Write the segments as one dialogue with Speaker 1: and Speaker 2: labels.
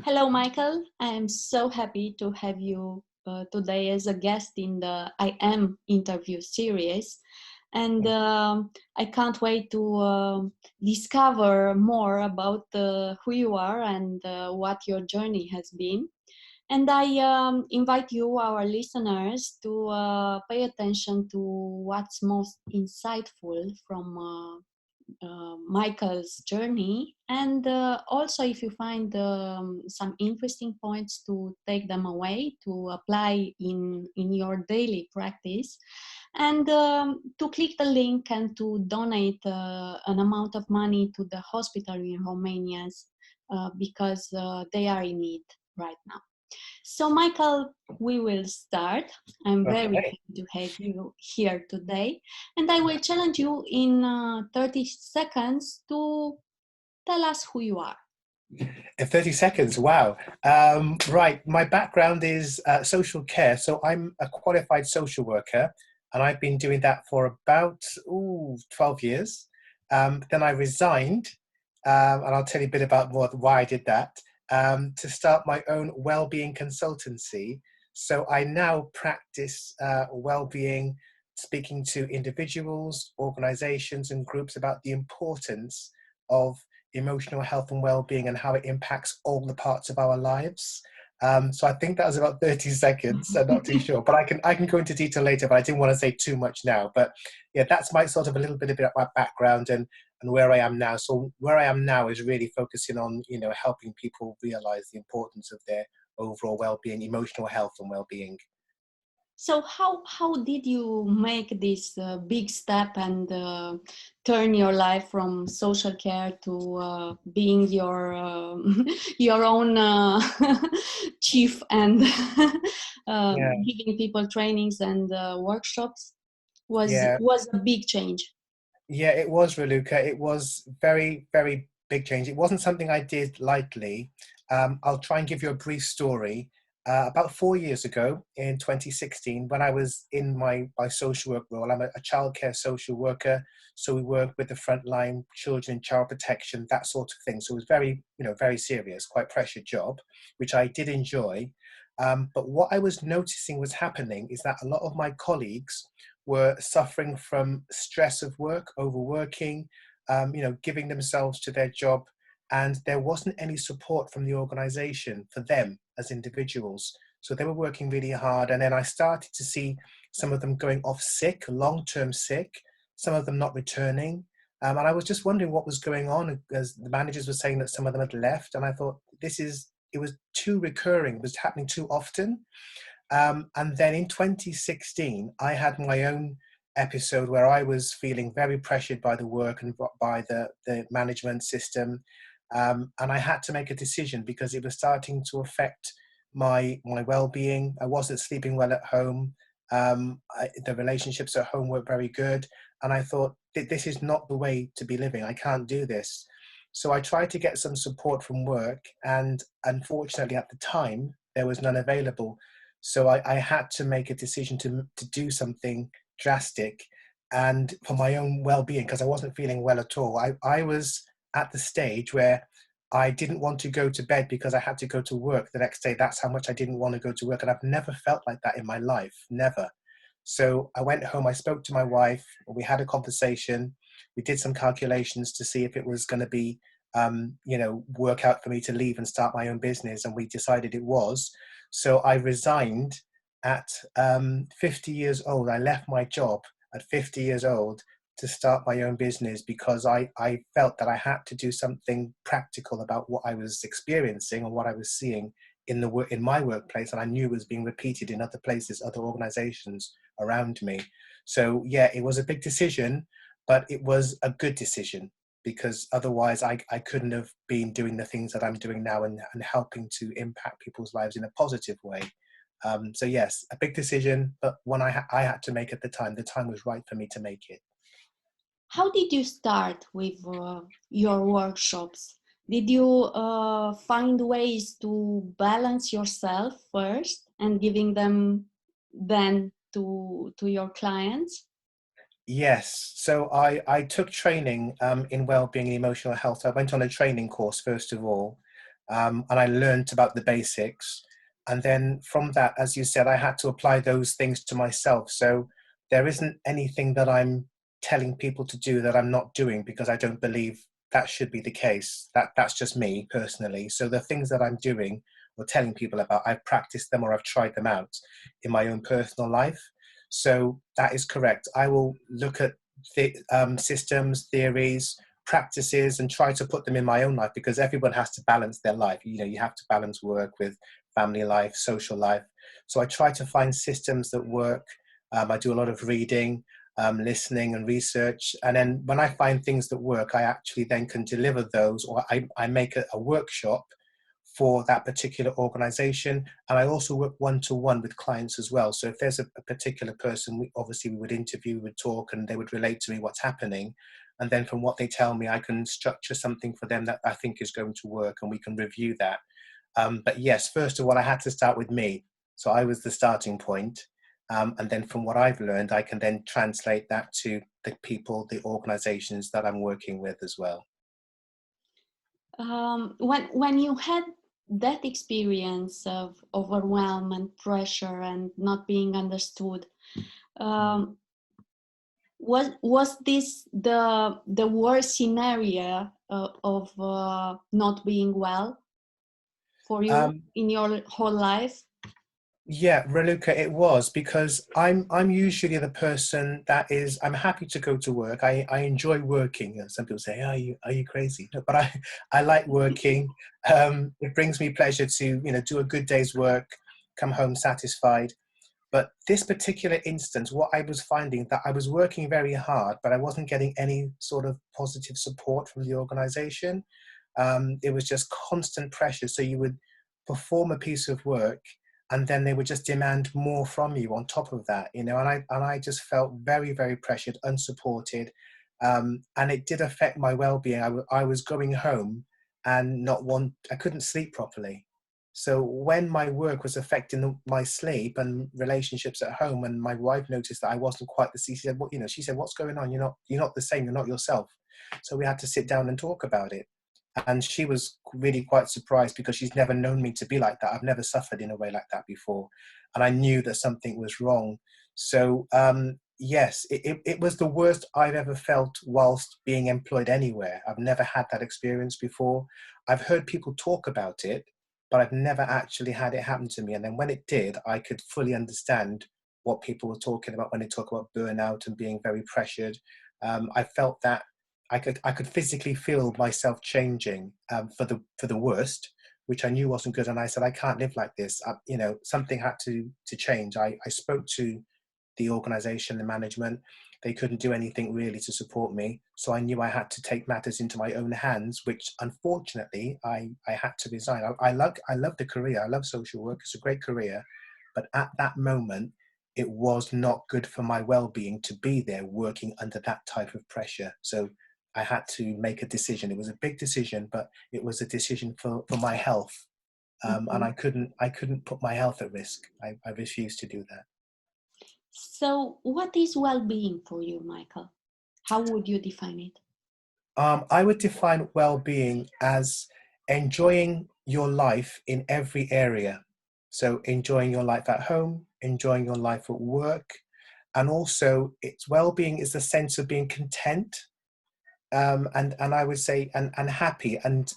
Speaker 1: Hello, Michael. I am so happy to have you today as a guest in the I Am interview series. And I can't wait to discover more about who you are and what your journey has been. And I invite you, our listeners, to pay attention to what's most insightful from Michael's journey, and also if you find some interesting points, to take them away to apply in your daily practice, and to click the link and to donate an amount of money to the hospital in Romania, because they are in need right now. So, Michael, we will start. I'm very
Speaker 2: Okay.
Speaker 1: happy to have you here today. And I will challenge you in 30 seconds to tell us who you are.
Speaker 2: In 30 seconds, wow. Right, my background is social care. So I'm a qualified social worker, and I've been doing that for about 12 years. Then I resigned, and I'll tell you a bit about why I did that, to start my own wellbeing consultancy. So I now practice wellbeing, speaking to individuals, organizations, and groups about the importance of emotional health and well-being and how it impacts all the parts of our lives. So I think that was about 30 seconds. I'm not too sure, but I can go into detail later, but I didn't want to say too much now. But yeah, that's my sort of a little bit about my background and where I am now. So where I am now is really focusing on, helping people realize the importance of their overall well-being, emotional health and well-being.
Speaker 1: So, how did you make this big step and turn your life from social care to being your your own chief and
Speaker 2: Yeah,
Speaker 1: giving people trainings and workshops?
Speaker 2: yeah.
Speaker 1: Was a big change.
Speaker 2: Yeah, it was, Raluca. It was very, very big change. It wasn't something I did lightly. I'll try and give you a brief story. About 4 years ago, in 2016, when I was in my social work role, I'm a childcare social worker. So we work with the frontline children, child protection, that sort of thing. So it was very, very serious, quite pressured job, which I did enjoy. But what I was noticing was happening is that a lot of my colleagues were suffering from stress of work, overworking, giving themselves to their job, and there wasn't any support from the organization for them as individuals. So they were working really hard, and then I started to see some of them going off sick, long-term sick, some of them not returning. And I was just wondering what was going on, as the managers were saying that some of them had left, and I thought it was too recurring, it was happening too often. And then in 2016, I had my own episode where I was feeling very pressured by the work and by the management system. And I had to make a decision because it was starting to affect my well-being. I wasn't sleeping well at home. The relationships at home weren't very good. And I thought, this is not the way to be living. I can't do this. So I tried to get some support from work. And unfortunately, at the time, there was none available. So I had to make a decision to do something drastic and for my own well-being, because I wasn't feeling well at all. I was at the stage where I didn't want to go to bed because I had to go to work the next day. That's how much I didn't want to go to work. And I've never felt like that in my life, never. So I went home, I spoke to my wife, we had a conversation, we did some calculations to see if it was going to be, work out for me to leave and start my own business. And we decided it was. So I resigned at 50 years old. I left my job at 50 years old to start my own business because I felt that I had to do something practical about what I was experiencing and what I was seeing in my workplace, and I knew it was being repeated in other places, other organizations around me. So yeah, it was a big decision, but it was a good decision because otherwise I couldn't have been doing the things that I'm doing now and helping to impact people's lives in a positive way. So yes, a big decision, but one I had to make at the time. The time was right for me to make it.
Speaker 1: How did you start with your workshops? Did you find ways to balance yourself first and giving them then to your clients?
Speaker 2: Yes. So I took training in wellbeing and emotional health. I went on a training course first of all. and I learned about the basics. And then from that, as you said, I had to apply those things to myself. So there isn't anything that I'm telling people to do that I'm not doing, because I don't believe that should be the case. That's just me personally. So the things that I'm doing or telling people about, I've practiced them or I've tried them out in my own personal life. So that is correct. I will look at systems, theories, practices, and try to put them in my own life, because everyone has to balance their life. You know, you have to balance work with family life, social life. So I try to find systems that work. I do a lot of reading, listening and research. And then when I find things that work, I actually then can deliver those, or I make a workshop for that particular organization. And I also work one-to-one with clients as well. So if there's a particular person, we would interview, we would talk, and they would relate to me what's happening. And then from what they tell me, I can structure something for them that I think is going to work, and we can review that. But yes, first of all, I had to start with me. So I was the starting point. And then from what I've learned, I can then translate that to the people, the organizations that I'm working with as well.
Speaker 1: When you had that experience of overwhelm and pressure and not being understood, was this the worst scenario of not being well for you in your whole life?
Speaker 2: Yeah, Raluca, it was, because I'm usually the person that is, I'm happy to go to work. I enjoy working. And some people say, are you crazy? No, but I like working. It brings me pleasure to, do a good day's work, come home satisfied. But this particular instance, what I was finding, that I was working very hard, but I wasn't getting any sort of positive support from the organization. It was just constant pressure. So you would perform a piece of work, and then they would just demand more from you on top of that, and I just felt very, very pressured, unsupported, and it did affect my well-being. I was going home and I couldn't sleep properly. So when my work was affecting my sleep and relationships at home, and my wife noticed that I wasn't quite the same, she said, "What's going on? You're not the same. You're not yourself." So we had to sit down and talk about it. And she was really quite surprised, because she's never known me to be like that. I've never suffered in a way like that before. And I knew that something was wrong. So yes, it was the worst I've ever felt whilst being employed anywhere. I've never had that experience before. I've heard people talk about it, but I've never actually had it happen to me. And then when it did, I could fully understand what people were talking about when they talk about burnout and being very pressured. I felt that I could physically feel myself changing for the worst, which I knew wasn't good. And I said, I can't live like this. Something had to change. I spoke to the organization, the management. They couldn't do anything really to support me. So I knew I had to take matters into my own hands, which unfortunately I had to resign. I love the career. I love social work. It's a great career. But at that moment, it was not good for my well-being to be there working under that type of pressure. So I had to make a decision. It was a big decision, but it was a decision for my health. And I couldn't put my health at risk. I refused to do that.
Speaker 1: So what is well-being for you, Michael? How would you define it?
Speaker 2: I would define well-being as enjoying your life in every area. So enjoying your life at home, enjoying your life at work, and also it's well-being is the sense of being content. And I would say and happy, and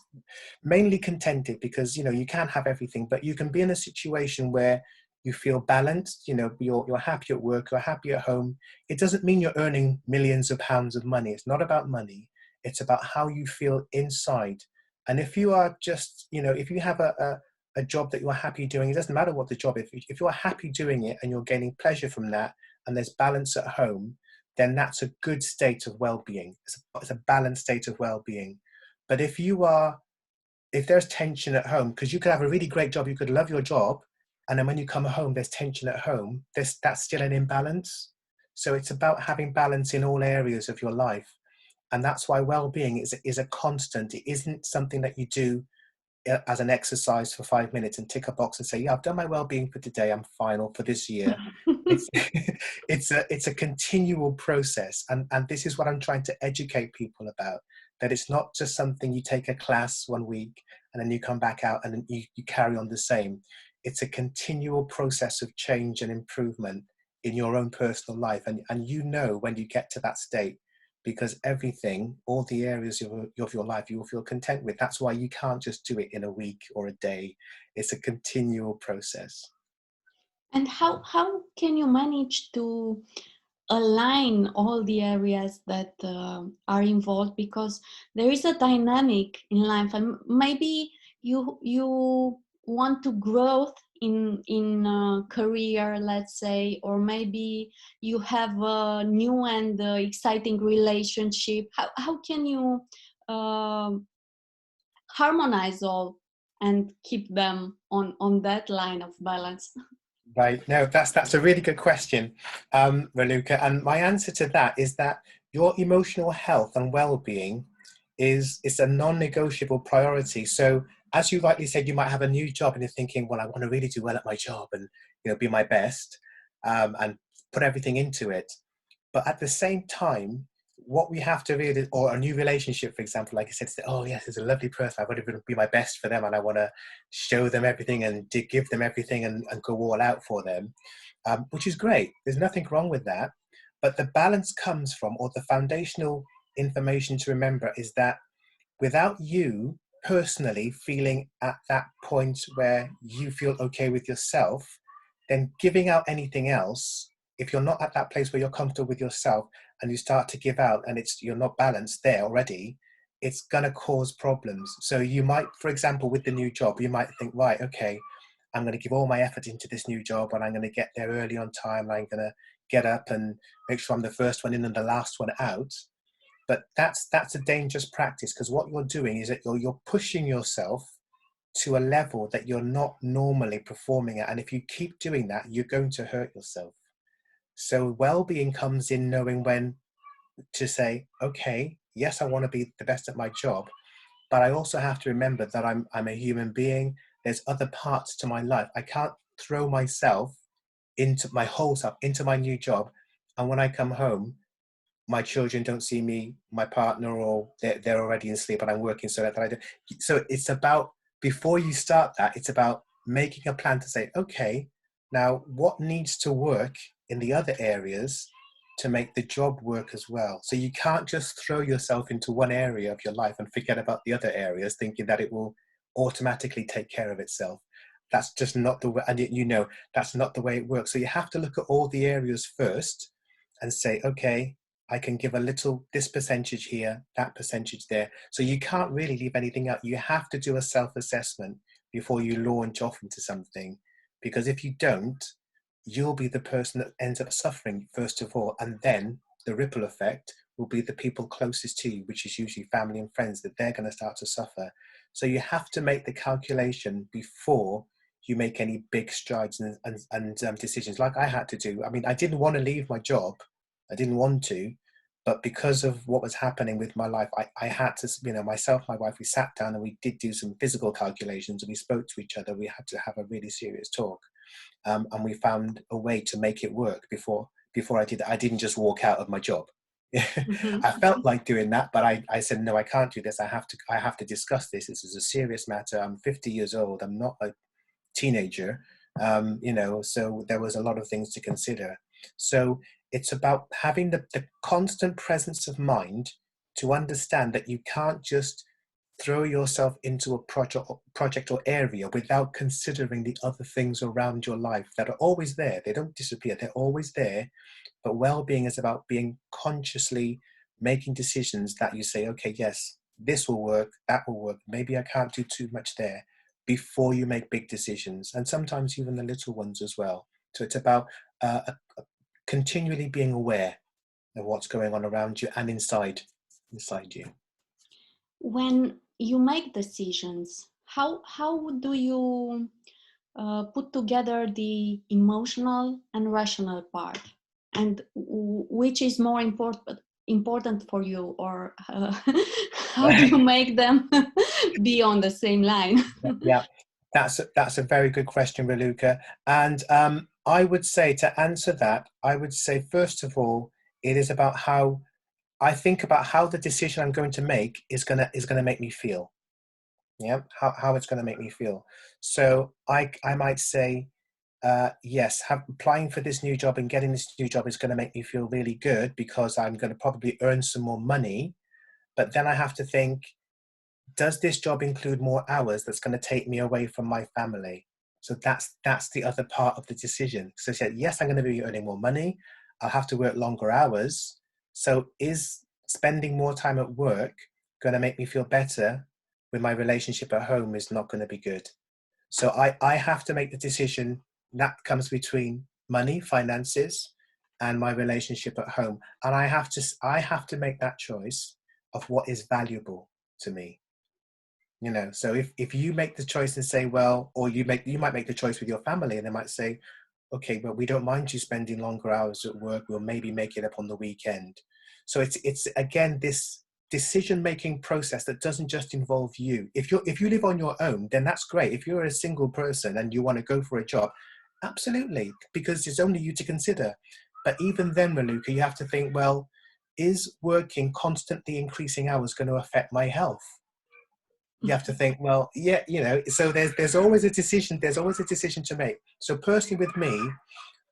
Speaker 2: mainly contented, because you can't have everything, but you can be in a situation where you feel balanced. You're happy at work, you're happy at home. It doesn't mean you're earning millions of pounds of money. It's not about money. It's about how you feel inside. And if you are just, if you have a job that you're happy doing, it doesn't matter what the job is. If you're happy doing it and you're gaining pleasure from that, and there's balance at home, then that's a good state of well-being. It's a balanced state of well-being. But if there's tension at home, because you could have a really great job, you could love your job, and then when you come home, there's tension at home, that's still an imbalance. So it's about having balance in all areas of your life. And that's why well-being is a constant. It isn't something that you do as an exercise for 5 minutes and tick a box and say, yeah, I've done my well-being for today, I'm fine, or for this year. It's it's a continual process, and this is what I'm trying to educate people about, that it's not just something you take a class one week and then you come back out and then you carry on the same. It's a continual process of change and improvement in your own personal life. And you know when you get to that state, because everything, all the areas of your life, you will feel content with. That's why you can't just do it in a week or a day. It's a continual process.
Speaker 1: And how can you manage to align all the areas that are involved? Because there is a dynamic in life, and maybe you want to grow in a career, let's say, or maybe you have a new and exciting relationship. How can you harmonize all and keep them on that line of balance?
Speaker 2: Right. No, that's a really good question, Raluca. And my answer to that is that your emotional health and well-being is a non-negotiable priority. So as you rightly said, you might have a new job and you're thinking, well, I want to really do well at my job and be my best, and put everything into it. But at the same time, what we have to really, or a new relationship, for example, like I said, oh yes, it's a lovely person. I want to be my best for them, and I want to show them everything and give them everything and go all out for them, which is great. There's nothing wrong with that. But the balance comes from, or the foundational information to remember is that without you personally feeling at that point where you feel okay with yourself, then giving out anything else, if you're not at that place where you're comfortable with yourself and you start to give out and you're not balanced there already, it's going to cause problems. So you might, for example, with the new job, you might think, right, okay, I'm going to give all my effort into this new job and I'm going to get there early on time. I'm going to get up and make sure I'm the first one in and the last one out. But that's a dangerous practice, because what you're doing is that you're pushing yourself to a level that you're not normally performing at. And if you keep doing that, you're going to hurt yourself. So well-being comes in knowing when to say, okay, yes, I want to be the best at my job, but I also have to remember that I'm a human being. There's other parts to my life. I can't throw myself into my whole self, into my new job. And when I come home, my children don't see me, my partner, or they're already in sleep and I'm working so that I do. So it's about, before you start that, it's about making a plan to say, okay, now what needs to work in the other areas to make the job work as well. So you can't just throw yourself into one area of your life and forget about the other areas, thinking that it will automatically take care of itself. That's just not the way, and that's not the way it works. So you have to look at all the areas first and say, okay, I can give a little, this percentage here, that percentage there. So you can't really leave anything out. You have to do a self-assessment before you launch off into something. Because if you don't, you'll be the person that ends up suffering first of all. And then the ripple effect will be the people closest to you, which is usually family and friends, that they're going to start to suffer. So you have to make the calculation before you make any big strides and decisions, like I had to do. I mean, I didn't want to leave my job. I didn't want to, but because of what was happening with my life, I had to, myself, my wife, we sat down and we did do some physical calculations and we spoke to each other. We had to have a really serious talk. And we found a way to make it work before I didn't just walk out of my job. I felt like doing that, but I said, no, I can't do this. I have to discuss this. This is a serious matter. I'm 50 years old. I'm not a teenager. So there was a lot of things to consider. So it's about having the constant presence of mind to understand that you can't just throw yourself into a project or area without considering the other things around your life that are always there. They don't disappear. They're always there. But well-being is about being consciously making decisions that you say, okay, yes, this will work, that will work. Maybe I can't do too much there, before you make big decisions, and sometimes even the little ones as well. So it's about continually being aware of what's going on around you and inside you.
Speaker 1: When you make decisions, how do you put together the emotional and rational part, and which is more important for you, or how do you make them be on the same line?
Speaker 2: Yeah, that's a very good question, Raluca. And I would say, to answer that, I would say, first of all, it is about how I think about how the decision I'm going to make is gonna make me feel. Yeah, how it's going to make me feel. So I might say, yes, applying for this new job and getting this new job is going to make me feel really good because I'm going to probably earn some more money. But then I have to think, does this job include more hours that's going to take me away from my family? So that's the other part of the decision. So I said, yes, I'm going to be earning more money. I'll have to work longer hours. So is spending more time at work going to make me feel better when my relationship at home is not going to be good? So I have to make the decision that comes between money, finances, and my relationship at home. And I have to make that choice of what is valuable to me. So if you make the choice and say, well, or you might make the choice with your family and they might say, okay, but we don't mind you spending longer hours at work, we'll maybe make it up on the weekend. So it's again this decision making process that doesn't just involve you. If you live on your own, then that's great. If you're a single person and you want to go for a job, absolutely, because it's only you to consider. But even then, Raluca, you have to think, well, is working constantly increasing hours going to affect my health? You have to think, well, yeah, so there's always a decision to make. So personally with me,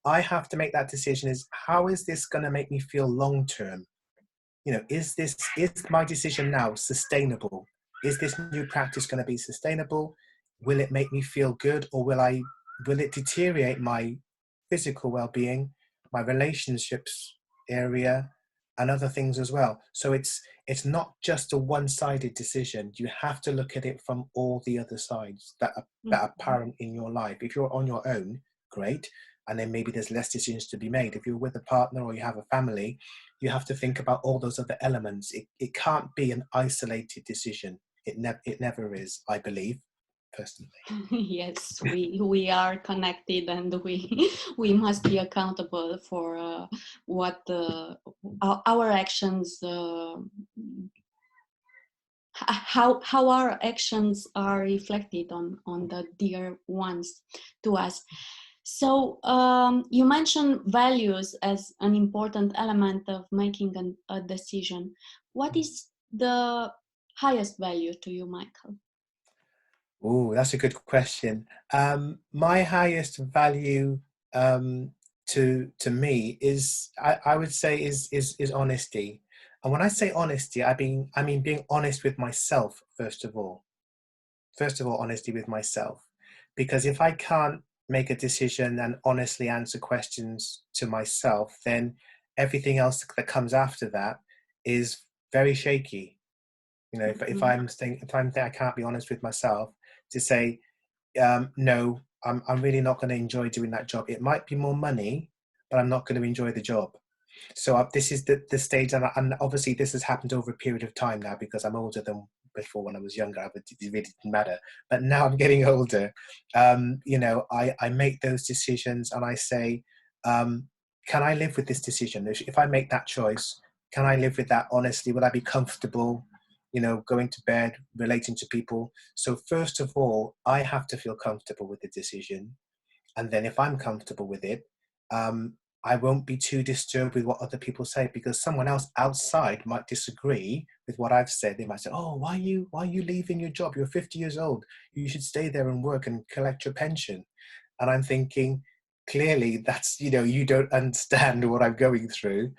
Speaker 2: I have to make that decision, is how is this going to make me feel long term? Is my decision now sustainable? Is this new practice going to be sustainable? Will it make me feel good, or will it deteriorate my physical well-being, my relationships area, and other things as well? So it's not just a one-sided decision. You have to look at it from all the other sides that are apparent in your life. If you're on your own, great, and then maybe there's less decisions to be made. If you're with a partner or you have a family, you have to think about all those other elements. It can't be an isolated decision. It never is, I believe, personally.
Speaker 1: Yes, we are connected, and we must be accountable for what our actions, how our actions are reflected on the dear ones to us. So you mentioned values as an important element of making a decision. What is the highest value to you, Michael?
Speaker 2: Oh, that's a good question. My highest value to me is, I would say, is honesty. And when I say honesty, I mean being honest with myself first of all. First of all, honesty with myself, because if I can't make a decision and honestly answer questions to myself, then everything else that comes after that is very shaky. If I'm saying, I can't be honest with myself to say, no, I'm really not going to enjoy doing that job. It might be more money, but I'm not going to enjoy the job. So this is the stage, and obviously this has happened over a period of time now, because I'm older than before. When I was younger, it really didn't matter. But now I'm getting older. I make those decisions, and I say, can I live with this decision? If I make that choice, can I live with that honestly? Will I be comfortable? Going to bed, relating to people. So first of all, I have to feel comfortable with the decision. And then if I'm comfortable with it, I won't be too disturbed with what other people say, because someone else outside might disagree with what I've said. They might say, oh, why are you leaving your job? You're 50 years old. You should stay there and work and collect your pension. And I'm thinking, clearly that's, you don't understand what I'm going through.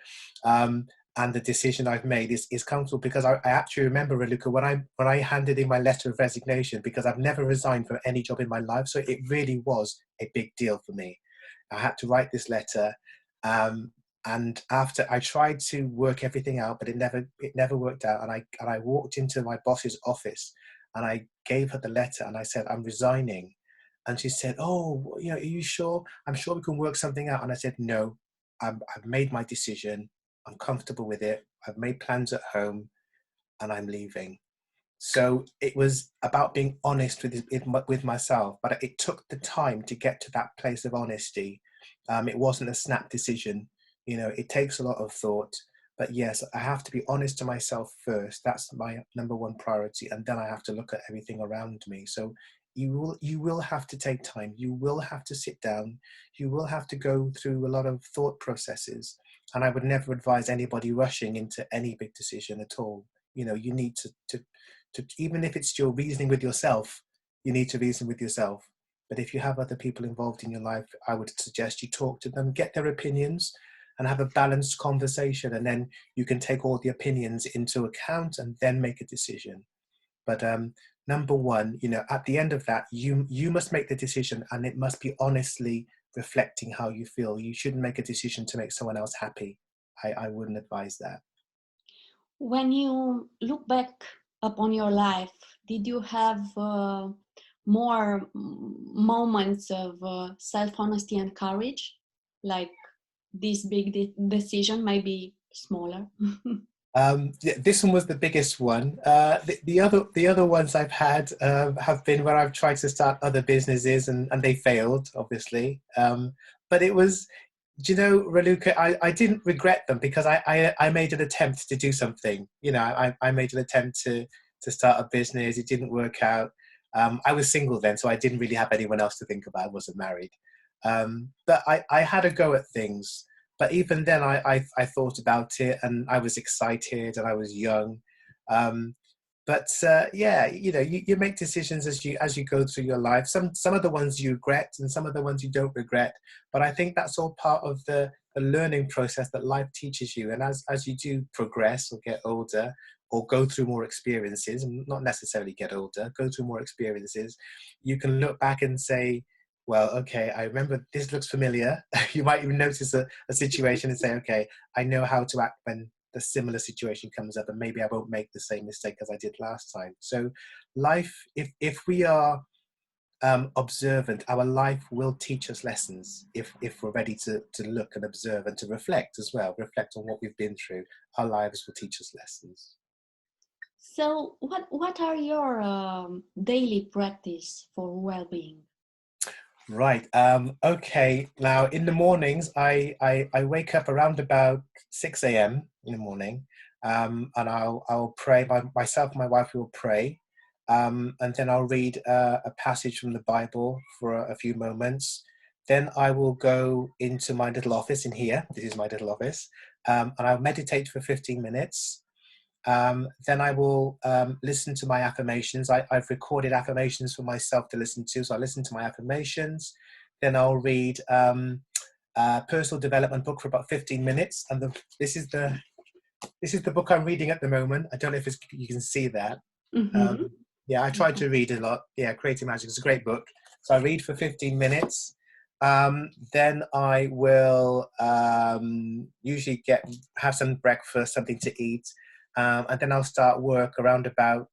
Speaker 2: And the decision I've made is comfortable, because I actually remember, Raluca, when I handed in my letter of resignation, because I've never resigned from any job in my life. So it really was a big deal for me. I had to write this letter. And after I tried to work everything out, but it never worked out. And I walked into my boss's office and I gave her the letter and I said, I'm resigning. And she said, oh, are you sure? I'm sure we can work something out. And I said, no, I've made my decision. I'm comfortable with it. I've made plans at home and I'm leaving. So it was about being honest with myself, but it took the time to get to that place of honesty. It wasn't a snap decision. It takes a lot of thought. But yes, I have to be honest to myself first. That's my number one priority. And then I have to look at everything around me. So you will have to take time. You will have to sit down. You will have to go through a lot of thought processes. And I would never advise anybody rushing into any big decision at all. You need even if it's your reasoning with yourself, you need to reason with yourself. But if you have other people involved in your life, I would suggest you talk to them, get their opinions, and have a balanced conversation. And then you can take all the opinions into account and then make a decision. But number one, at the end of that, you must make the decision, and it must be honestly reflecting how you feel. You shouldn't make a decision to make someone else happy. I wouldn't advise that.
Speaker 1: When you look back upon your life, did you have more moments of self-honesty and courage? Like this big decision, maybe smaller?
Speaker 2: This one was the biggest one. The other ones I've had have been where I've tried to start other businesses and they failed, obviously. But it was, Raluca, I didn't regret them because I made an attempt to do something. I made an attempt to start a business. It didn't work out. I was single then, so I didn't really have anyone else to think about. I wasn't married. But I had a go at things. But even then, I thought about it, and I was excited, and I was young. Yeah, you make decisions as you go through your life. Some of the ones you regret, and some of the ones you don't regret. But I think that's all part of the learning process that life teaches you. And as you do progress or get older, or go through more experiences, and not necessarily get older, go through more experiences, you can look back and say, well, okay, I remember this looks familiar. You might even notice a situation and say, okay, I know how to act when the similar situation comes up, and maybe I won't make the same mistake as I did last time. So life, if we are observant, our life will teach us lessons if we're ready to look and observe and to reflect as well, reflect on what we've been through. Our lives will teach us lessons.
Speaker 1: So what are your daily practice for well-being?
Speaker 2: Right. Okay. Now, in the mornings, I wake up around about 6 a.m. in the morning, and I'll pray. Myself and my wife will pray, and then I'll read a passage from the Bible for a few moments. Then I will go into my little office in here. This is my little office, and I'll meditate for 15 minutes. Then I will listen to my affirmations. I've recorded affirmations for myself to listen to, so I listen to my affirmations. Then I'll read a personal development book for about 15 minutes, and this is the book I'm reading at the moment. I don't know if you can see that.
Speaker 1: Mm-hmm.
Speaker 2: Yeah, I try to read a lot. Yeah, Creative Magic is a great book. So I read for 15 minutes. Then I will usually have some breakfast, something to eat. And then I'll start work around about,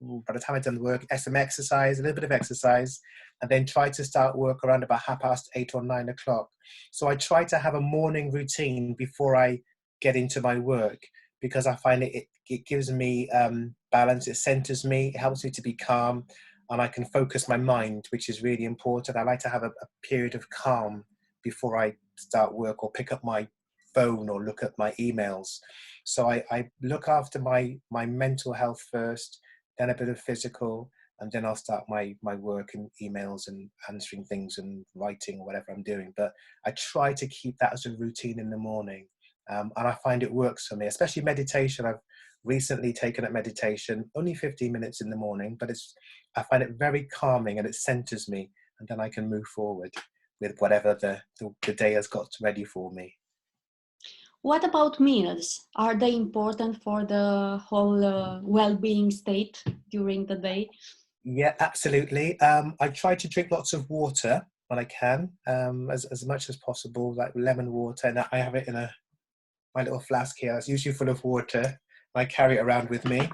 Speaker 2: by the time I've done the work, some exercise, a little bit of exercise, and then try to start work around about 8:30 or 9 o'clock. So I try to have a morning routine before I get into my work, because I find it gives me balance, it centers me, it helps me to be calm, and I can focus my mind, which is really important. I like to have a period of calm before I start work or pick up my phone or look at my emails. So I look after my mental health first, then a bit of physical, and then I'll start my work and emails and answering things and writing or whatever I'm doing. But I try to keep that as a routine in the morning. And I find it works for me, especially meditation. I've recently taken up meditation, only 15 minutes in the morning, but I find it very calming and it centers me, and then I can move forward with whatever the day has got ready for me.
Speaker 1: What about meals? Are they important for the whole well-being state during the day?
Speaker 2: Yeah, absolutely. I try to drink lots of water when I can, as much as possible, like lemon water. And I have it in my little flask here. It's usually full of water. I carry it around with me.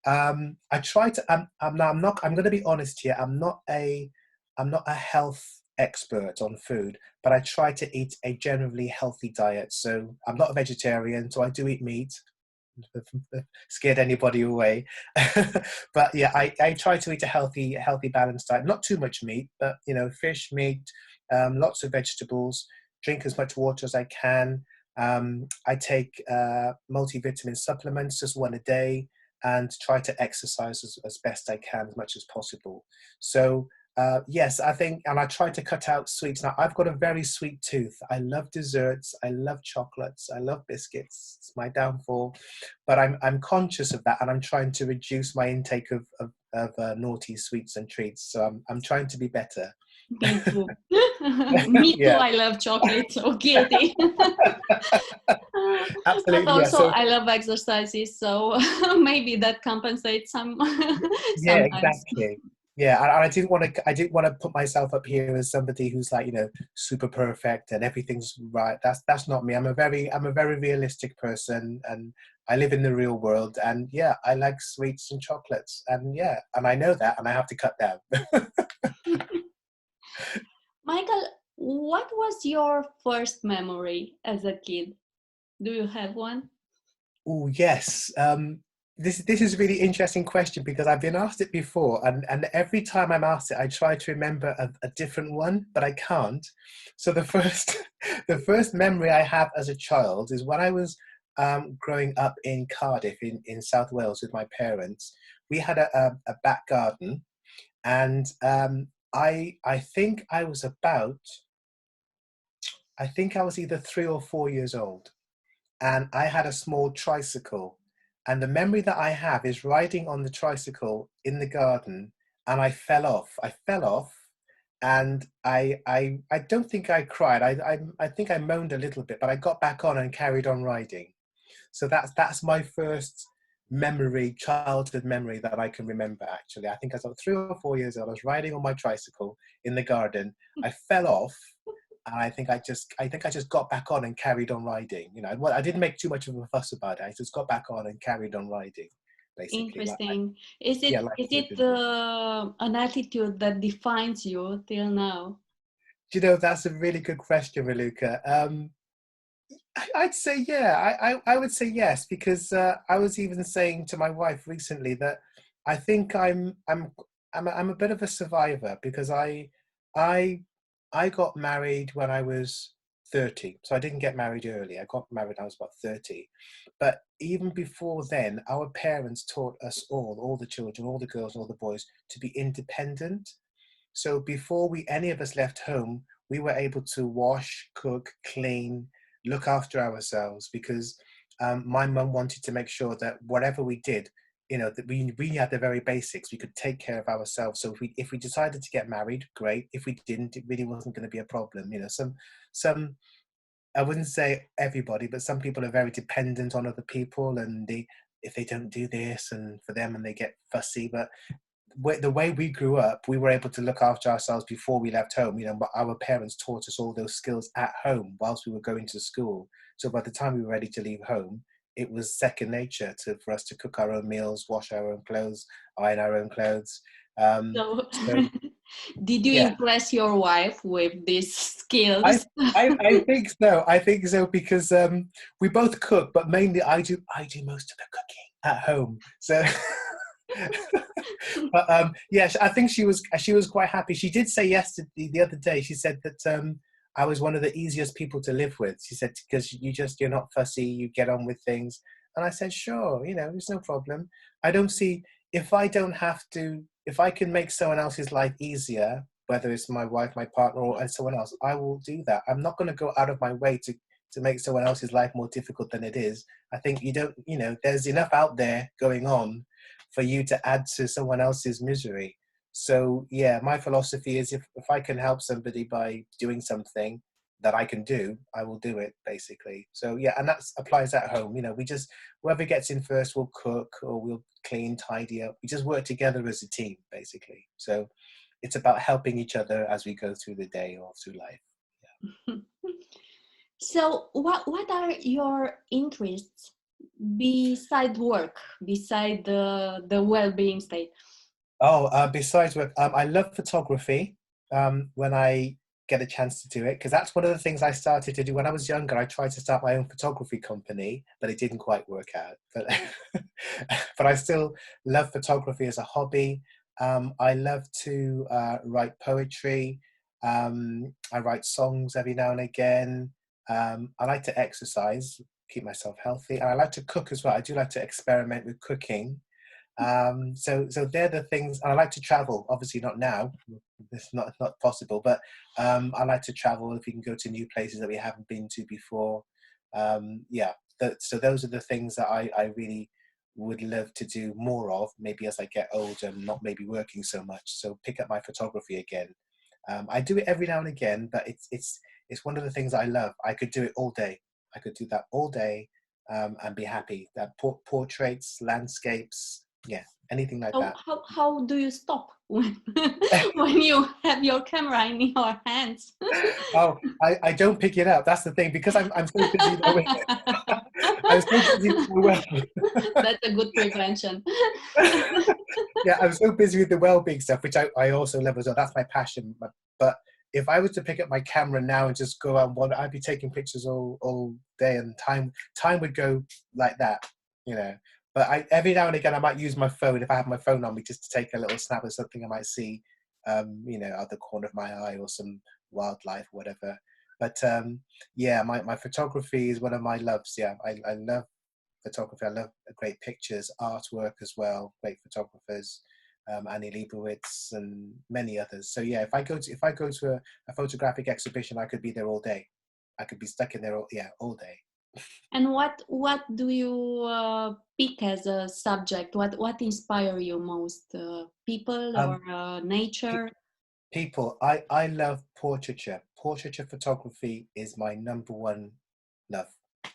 Speaker 2: I try to. I'm not. I'm going to be honest here. I'm not a health expert on food, but I try to eat a generally healthy diet. So I'm not a vegetarian, so I do eat meat. Scared anybody away. But yeah, I try to eat a healthy balanced diet. Not too much meat, but fish, meat, lots of vegetables. Drink as much water as I can. I take multivitamin supplements, just one a day, and try to exercise as best I can, as much as possible. So Yes, I think, and I try to cut out sweets. Now, I've got a very sweet tooth. I love desserts. I love chocolates. I love biscuits. It's my downfall, but I'm conscious of that, and I'm trying to reduce my intake of naughty sweets and treats. So I'm trying to be better.
Speaker 1: Me too. Me too.
Speaker 2: Yeah,
Speaker 1: I love chocolate, so guilty. But
Speaker 2: absolutely. Yeah.
Speaker 1: also,
Speaker 2: So
Speaker 1: I love exercises, so maybe that compensates some
Speaker 2: yeah,
Speaker 1: sometimes.
Speaker 2: exactly. Yeah, and I didn't want to put myself up here as somebody who's like, super perfect and everything's right. That's not me. I'm a very realistic person, and I live in the real world. And yeah, I like sweets and chocolates, and yeah, and I know that, and I have to cut down.
Speaker 1: Michael, what was your first memory as a kid? Do you have one?
Speaker 2: Oh yes. This is a really interesting question because I've been asked it before, and every time I'm asked it, I try to remember a different one, but I can't. So the first the first memory I have as a child is when I was growing up in Cardiff in South Wales with my parents. We had a back garden, and I think I was either 3 or 4 years old, and I had a small tricycle. And the memory that I have is riding on the tricycle in the garden, and I fell off. And I don't think I cried. I think I moaned a little bit, but I got back on and carried on riding. So that's my first memory, childhood memory that I can remember. Actually, I think I was about 3 or 4 years old. I was riding on my tricycle in the garden. I fell off, and I think I just got back on and carried on riding. Well, I didn't make too much of a fuss about it. I just got back on and carried on riding, basically.
Speaker 1: Interesting. Is
Speaker 2: Yeah,
Speaker 1: it
Speaker 2: like
Speaker 1: is
Speaker 2: a good
Speaker 1: it
Speaker 2: little boy.
Speaker 1: an attitude that defines you till now?
Speaker 2: That's a really good question, Raluca. I'd say yeah. I would say yes, because I was even saying to my wife recently that I think I'm a bit of a survivor, because I I got married when I was 30, so I didn't get married early. I got married when I was about 30, but even before then, our parents taught us all the children, all the girls, all the boys, to be independent. So before any of us left home, we were able to wash, cook, clean, look after ourselves, because my mum wanted to make sure that whatever we did, that we had the very basics. We could take care of ourselves. So if we decided to get married, great. If we didn't, it really wasn't going to be a problem. Some I wouldn't say everybody, but some people are very dependent on other people, and if they don't do this and for them, and they get fussy. But the way we grew up, we were able to look after ourselves before we left home. But our parents taught us all those skills at home whilst we were going to school. So by the time we were ready to leave home, it was second nature for us to cook our own meals, wash our own clothes, iron our own clothes.
Speaker 1: So,
Speaker 2: So
Speaker 1: did you
Speaker 2: yeah,
Speaker 1: impress your wife with these
Speaker 2: I,
Speaker 1: skills?
Speaker 2: I think so. I think so, because we both cook, but mainly I do most of the cooking at home. So but yeah, I think she was quite happy. She did say yesterday, the other day, she said that I was one of the easiest people to live with. She said, because you're not fussy, you get on with things. And I said, sure, it's no problem. I don't see, if I don't have to, if I can make someone else's life easier, whether it's my wife, my partner, or someone else, I will do that. I'm not going to go out of my way to make someone else's life more difficult than it is. I think there's enough out there going on for you to add to someone else's misery. So yeah, my philosophy is, if I can help somebody by doing something that I can do, I will do it, basically. So yeah, and that applies at home. We just, whoever gets in first will cook, or we'll clean, tidy up. We just work together as a team, basically. So it's about helping each other as we go through the day or through life.
Speaker 1: So, what are your interests beside work, beside the well-being state?
Speaker 2: Oh, besides work, I love photography. When I get a chance to do it, because that's one of the things I started to do when I was younger. I tried to start my own photography company, but it didn't quite work out. But but I still love photography as a hobby. I love to write poetry. I write songs every now and again. I like to exercise, keep myself healthy, and I like to cook as well. I do like to experiment with cooking. So they're the things. And I like to travel. Obviously not now, it's not possible. But I like to travel if we can go to new places that we haven't been to before. Yeah, so those are the things that I really would love to do more of, maybe as I get older and not maybe working so much. So pick up my photography again. I do it every now and again, but it's one of the things I love. I could do it all day. I could do that all day, and be happy. That portraits, landscapes, yeah, anything like
Speaker 1: So
Speaker 2: that.
Speaker 1: how do you stop when when you have your camera in your hands?
Speaker 2: Oh, I don't pick it up. That's the thing, because I'm so busy with it. I'm so busy with my well.
Speaker 1: That's a good prevention.
Speaker 2: Yeah, I'm so busy with the well-being stuff, which I also love as well. That's my passion. But if I was to pick up my camera now and just go out and wander, I'd be taking pictures all day, and time would go like that, you know. But every now and again I might use my phone, if I have my phone on me, just to take a little snap of something I might see, out the corner of my eye, or some wildlife, whatever. But yeah, my photography is one of my loves. Yeah, I love photography. I love great pictures, artwork as well. Great photographers, Annie Leibovitz and many others. So yeah, if I go to a photographic exhibition, I could be there all day. I could be stuck in there all day.
Speaker 1: And what do you pick as a subject? What inspire you most? People or
Speaker 2: Um, pe-
Speaker 1: nature?
Speaker 2: People, I love portraiture. Portraiture photography is my number one love.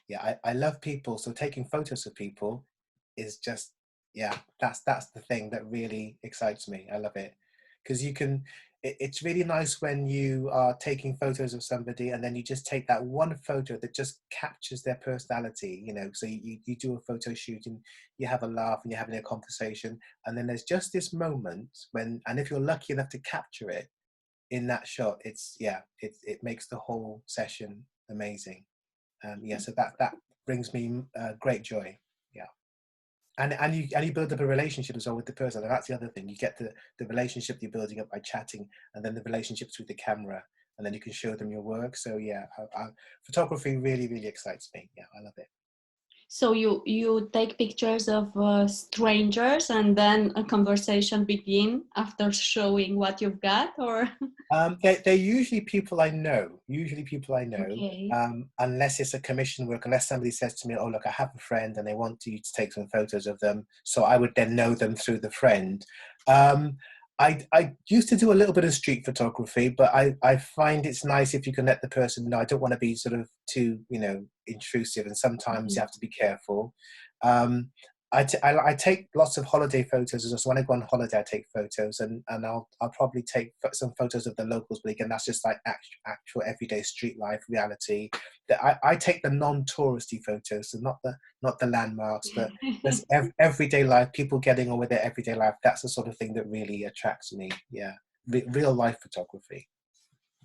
Speaker 2: Yeah, I love people. So taking photos of people is just, yeah, that's the thing that really excites me. I love it because it's really nice when you are taking photos of somebody, and then you just take that one photo that just captures their personality, so you do a photo shoot and you have a laugh and you're having a conversation, and then there's just this moment when, and if you're lucky enough to capture it in that shot, it makes the whole session amazing. Yeah, so that brings me great joy. Yeah, and you build up a relationship as well with the person, and that's the other thing. You get the relationship you're building up by chatting, and then the relationships with the camera, and then you can show them your work. So yeah, photography really, really excites me. Yeah, I love it.
Speaker 1: So you take pictures of strangers, and then a conversation begin after showing what you've got, or
Speaker 2: They're usually people I know. Usually people I know,
Speaker 1: okay.
Speaker 2: unless it's a commission work. Unless somebody says to me, "Oh, look, I have a friend, and they want you to take some photos of them," so I would then know them through the friend. Um, I used to do a little bit of street photography, but I find it's nice if you can let the person know. I don't want to be sort of too intrusive, and sometimes you
Speaker 1: Mhm.
Speaker 2: have to be careful. Um, I take lots of holiday photos as well. So when I go on holiday, I take photos, and I'll probably take some photos of the locals. But again, that's just like actual everyday street life reality. That I take the non-touristy photos, so not the landmarks, but there's everyday life, people getting on with their everyday life. That's the sort of thing that really attracts me. Yeah, real life photography.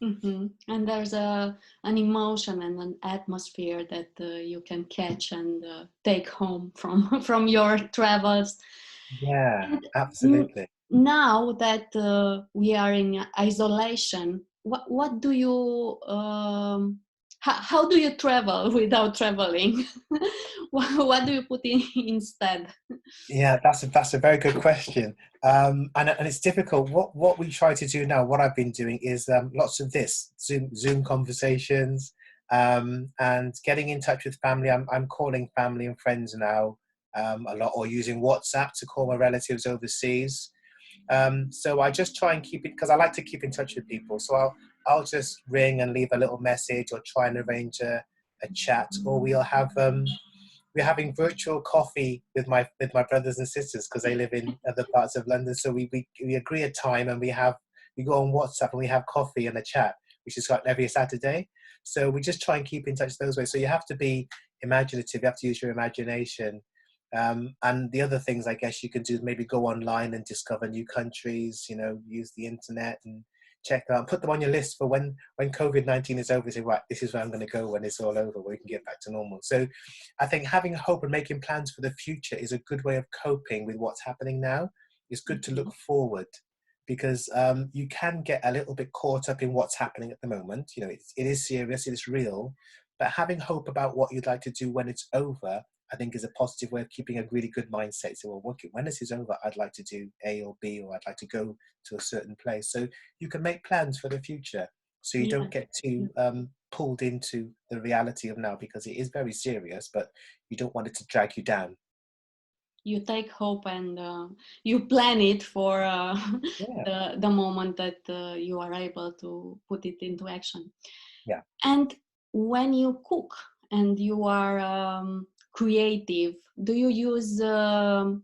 Speaker 1: And there's an emotion and an atmosphere that you can catch and take home from from your travels.
Speaker 2: Yeah,
Speaker 1: And
Speaker 2: absolutely.
Speaker 1: now that we are in isolation, what do you how do you travel without traveling? What do you put in instead?
Speaker 2: Yeah, that's a very good question, and it's difficult. What we try to do now, what I've been doing is lots of this Zoom conversations, and getting in touch with family. I'm calling family and friends now a lot, or using WhatsApp to call my relatives overseas. So I just try and keep it, because I like to keep in touch with people. So I'll just ring and leave a little message, or try and arrange a chat, or we're having virtual coffee with my brothers and sisters, because they live in other parts of London. So we agree a time, and we go on WhatsApp and we have coffee and a chat, which is like every Saturday. So we just try and keep in touch those ways. So you have to be imaginative. You have to use your imagination. And the other things I guess you can do is maybe go online and discover new countries. Use the internet and check them out. Put them on your list for when COVID-19 is over. Say, right, this is where I'm going to go when it's all over, where we can get back to normal. So I think having hope and making plans for the future is a good way of coping with what's happening now. It's good to look forward, because you can get a little bit caught up in what's happening at the moment. It is serious, it is real, but having hope about what you'd like to do when it's over, I think is a positive way of keeping a really good mindset. So, well, okay, when this is over, I'd like to do A or B, or I'd like to go to a certain place. So you can make plans for the future, so you
Speaker 1: Yeah.
Speaker 2: don't get too pulled into the reality of now, because it is very serious, but you don't want it to drag you down.
Speaker 1: You take hope and you plan it for
Speaker 2: Yeah.
Speaker 1: the moment that you are able to put it into action.
Speaker 2: Yeah.
Speaker 1: And when you cook and you are creative, do you use the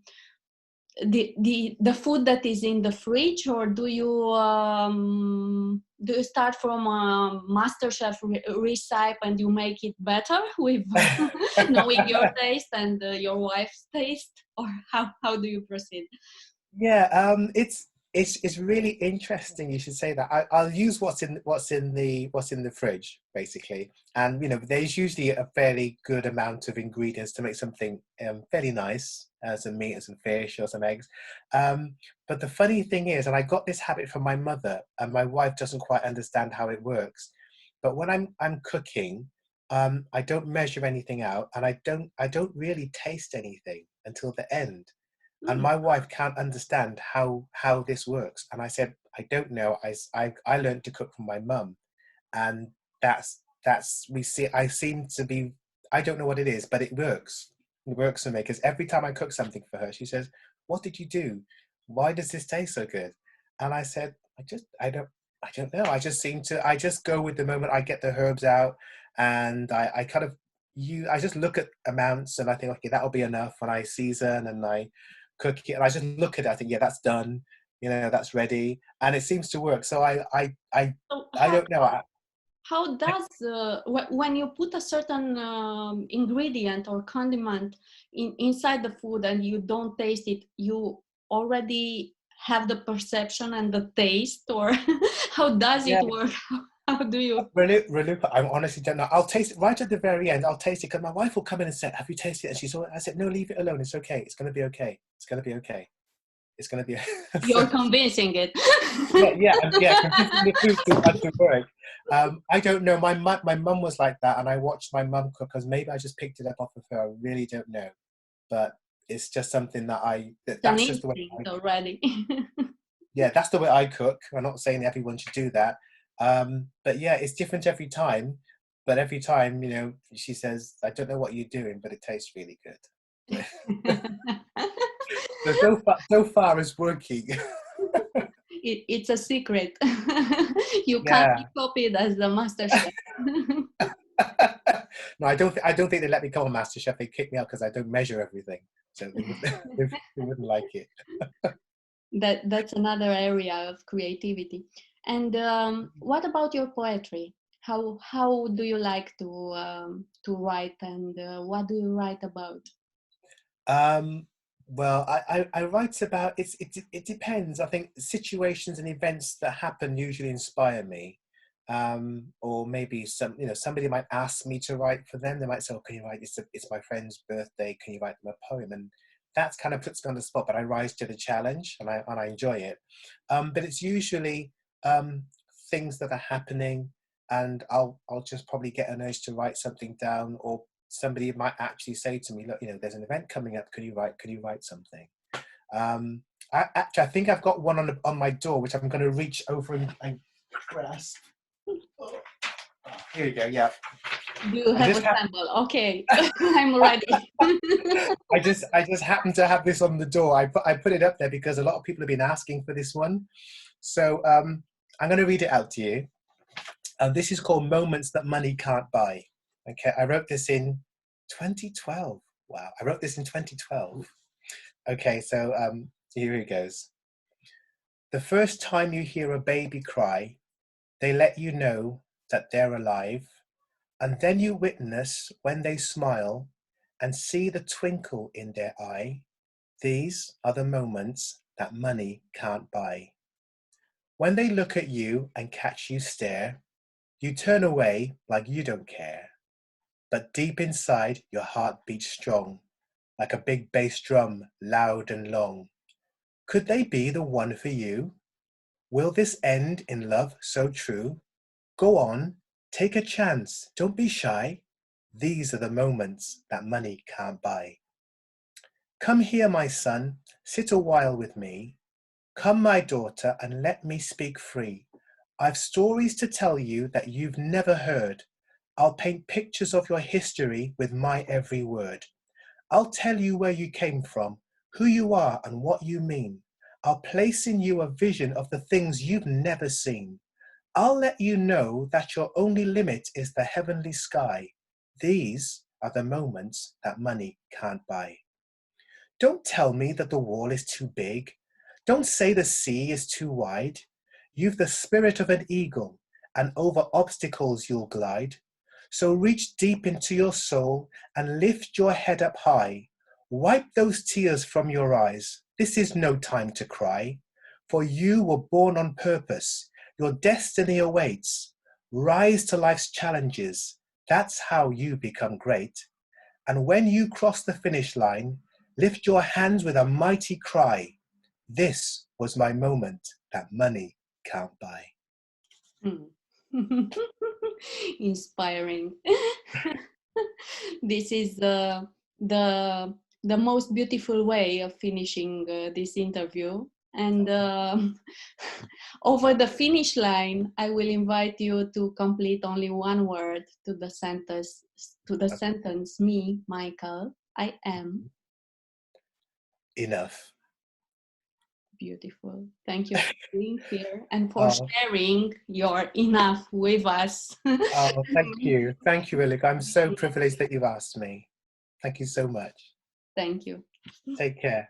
Speaker 1: food that is in the fridge, or do you start from a MasterChef recipe and you make it better with knowing your taste and your wife's taste, or how do you proceed?
Speaker 2: Yeah, it's really interesting. You should say that. I'll use what's in the fridge, basically, and there's usually a fairly good amount of ingredients to make something fairly nice, some meat and some fish or some eggs. But the funny thing is, and I got this habit from my mother, and my wife doesn't quite understand how it works. But when I'm cooking, I don't measure anything out, and I don't really taste anything until the end. And
Speaker 1: Hmm.
Speaker 2: my wife can't understand how this works. And I said, I don't know. I learned to cook from my mum, and that's we see. I seem to be. I don't know what it is, but it works. It works for me, because every time I cook something for her, she says, "What did you do? Why does this taste so good?" And I said, I don't know. I just go with the moment. I get the herbs out, and I kind of I just look at amounts, and I think, okay, that'll be enough. And I season and I cook it, and I just look at it. I think, yeah, that's done. That's ready, and it seems to work. So
Speaker 1: So
Speaker 2: I don't know.
Speaker 1: how does when you put a certain ingredient or condiment inside the food and you don't taste it, you already have the perception and the taste, or how does
Speaker 2: Yeah,
Speaker 1: it work? How do you?
Speaker 2: Raluca, I honestly don't know. I'll taste it right at the very end. I'll taste it, because my wife will come in and say, "Have you tasted it?" And she's all, I said, "No, leave it alone. It's okay. It's going to be okay. It's going to be okay. It's going to be." So,
Speaker 1: You're convincing it.
Speaker 2: yeah, convincing the food to work. I don't know. My mum was like that, and I watched my mum cook, because maybe I just picked it up off of her. I really don't know, but it's just something
Speaker 1: It's an
Speaker 2: that's just the way.
Speaker 1: instinct already.
Speaker 2: Yeah, that's the way I cook. I'm not saying everyone should do that, but yeah, it's different every time. But every time, she says, "I don't know what you're doing, but it tastes really good." So far it's working.
Speaker 1: It's a secret. You can't
Speaker 2: Yeah.
Speaker 1: be copied as the master chef.
Speaker 2: No, I don't think they let me go on MasterChef. They kick me out because I don't measure everything, so they wouldn't they wouldn't like it.
Speaker 1: That's another area of creativity. And what about your poetry? How do you like to write, and what do you write about?
Speaker 2: Um, well, I write about it depends. I think situations and events that happen usually inspire me. Or maybe somebody might ask me to write for them. They might say, "Oh, can you write? It's my friend's birthday. Can you write them a poem?" And that kind of puts me on the spot. But I rise to the challenge, and I enjoy it. But it's usually um, things that are happening, and I'll just probably get an urge to write something down, or somebody might actually say to me, "Look, there's an event coming up. Can you write something?" I think I've got one on my door, which I'm going to reach over and grasp. Oh, here you go. Yeah,
Speaker 1: Do you
Speaker 2: I
Speaker 1: have
Speaker 2: just
Speaker 1: a
Speaker 2: have.
Speaker 1: sample? Okay, I'm ready.
Speaker 2: I just happen to have this on the door. I put it up there because a lot of people have been asking for this one. So I'm going to read it out to you. This is called "Moments That Money Can't Buy." Okay, I wrote this in 2012. Wow, I wrote this in 2012. Okay, so here it goes. The first time you hear a baby cry, they let you know that they're alive, and then you witness when they smile and see the twinkle in their eye. These are the moments that money can't buy. When they look at you and catch you stare, you turn away like you don't care. But deep inside, your heart beats strong, like a big bass drum, loud and long. Could they be the one for you? Will this end in love so true? Go on, take a chance, don't be shy. These are the moments that money can't buy. Come here, my son, sit a while with me. Come, my daughter, and let me speak free. I've stories to tell you that you've never heard. I'll paint pictures of your history with my every word. I'll tell you where you came from, who you are and what you mean. I'll place in you a vision of the things you've never seen. I'll let you know that your only limit is the heavenly sky. These are the moments that money can't buy. Don't tell me that the wall is too big. Don't say the sea is too wide. You've the spirit of an eagle, and over obstacles you'll glide. So reach deep into your soul and lift your head up high. Wipe those tears from your eyes. This is no time to cry. For you were born on purpose. Your destiny awaits. Rise to life's challenges. That's how you become great. And when you cross the finish line, lift your hands with a mighty cry. This was my moment that money can't buy.
Speaker 1: Inspiring. This is the most beautiful way of finishing this interview. And over the finish line, I will invite you to complete only one word to the sentence. Me, Michael, I am
Speaker 2: Enough.
Speaker 1: beautiful. Thank you for being here and for sharing your enough with us.
Speaker 2: Thank you. Thank you, Raluca. I'm so privileged that you've asked me. Thank you so much.
Speaker 1: Thank you.
Speaker 2: Take care.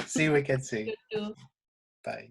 Speaker 2: See you again soon.
Speaker 1: You too.
Speaker 2: Bye.